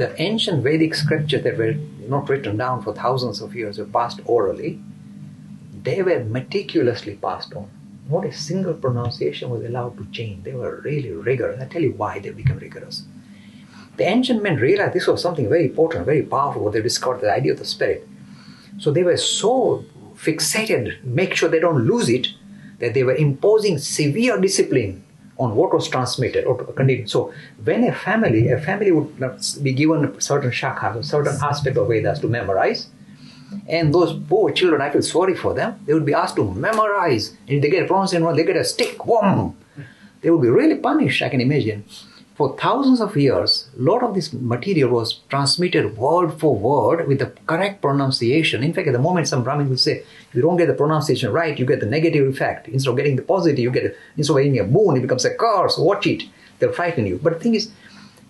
The ancient Vedic scriptures that were not written down for thousands of years, were passed orally, they were meticulously passed on. Not a single pronunciation was allowed to change. They were really rigorous. I'll tell you why they became rigorous. The ancient men realized this was something very important, very powerful, what they discovered, the idea of the spirit. So they were so fixated, make sure they don't lose it, that they were imposing severe discipline on what was transmitted or continued. So when a family would be given certain shakhas, a certain aspect of Vedas to memorize, and those poor children, I feel sorry for them, they would be asked to memorize. And if they get a pronunciation wrong, they get a stick, wham! They would be really punished, I can imagine. For thousands of years, a lot of this material was transmitted word for word with the correct pronunciation. In fact, at the moment, some Brahmins will say, if you don't get the pronunciation right, you get the negative effect. Instead of getting the positive, instead of getting a boon, it becomes a curse. Watch it. They'll frighten you. But the thing is,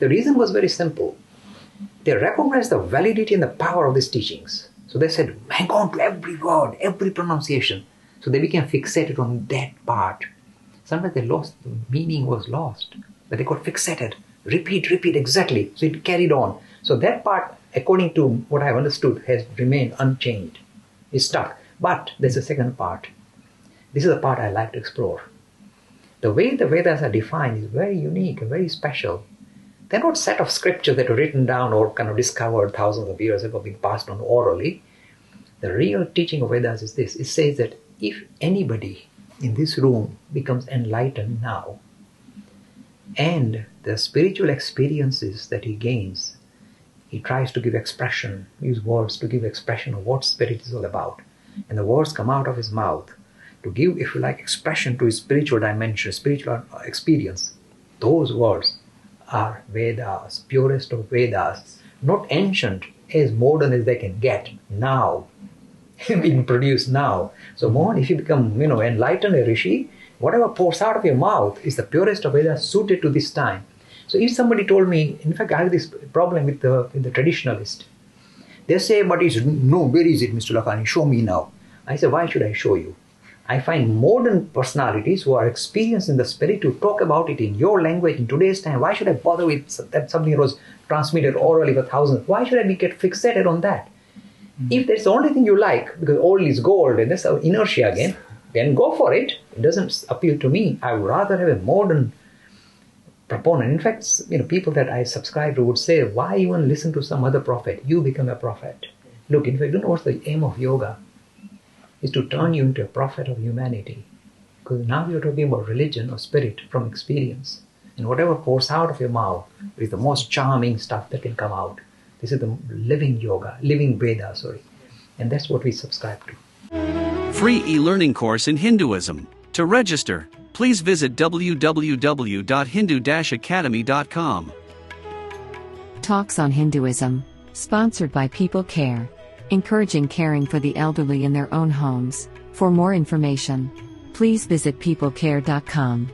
the reason was very simple. They recognized the validity and the power of these teachings. So they said, hang on to every word, every pronunciation. So they became fixated on that part. Sometimes they lost, the meaning was lost. But they got fixated. Repeat exactly. So it carried on. So that part, according to what I've understood, has remained unchanged. It's stuck. But there's a second part. This is the part I like to explore. The way the Vedas are defined is very unique and very special. They're not set of scriptures that were written down or kind of discovered thousands of years ago, being passed on orally. The real teaching of Vedas is this. It says that if anybody in this room becomes enlightened now, and the spiritual experiences that he gains, he tries to give expression, use words to give expression of what spirit is all about. And the words come out of his mouth to give, if you like, expression to his spiritual dimension, spiritual experience. Those words are Vedas, purest of Vedas, not ancient, as modern as they can get now, being produced now. So Mohan, if you become, enlightened, a rishi, whatever pours out of your mouth is the purest of Vedas suited to this time. So if somebody told me, in fact, I have this problem with the traditionalist. They say, but where is it, Mr. Lakhani? Show me now. I say, why should I show you? I find modern personalities who are experienced in the spirit to talk about it in your language in today's time. Why should I bother with something that was transmitted orally for thousands? Why should I get fixated on that? If that's the only thing you like, because old is gold and that's our inertia again, then go for it. It doesn't appeal to me. I would rather have a modern proponent. In fact, people that I subscribe to would say, why even listen to some other prophet? You become a prophet. Look, in fact, you know what's the aim of yoga? Is to turn you into a prophet of humanity. Because now you're talking about religion or spirit from experience. And whatever pours out of your mouth is the most charming stuff that can come out. This is the living yoga, living Veda, And that's what we subscribe to. Free e-learning course in Hinduism. To register, please visit www.hindu-academy.com. Talks on Hinduism. Sponsored by People Care. Encouraging caring for the elderly in their own homes. For more information, please visit peoplecare.com.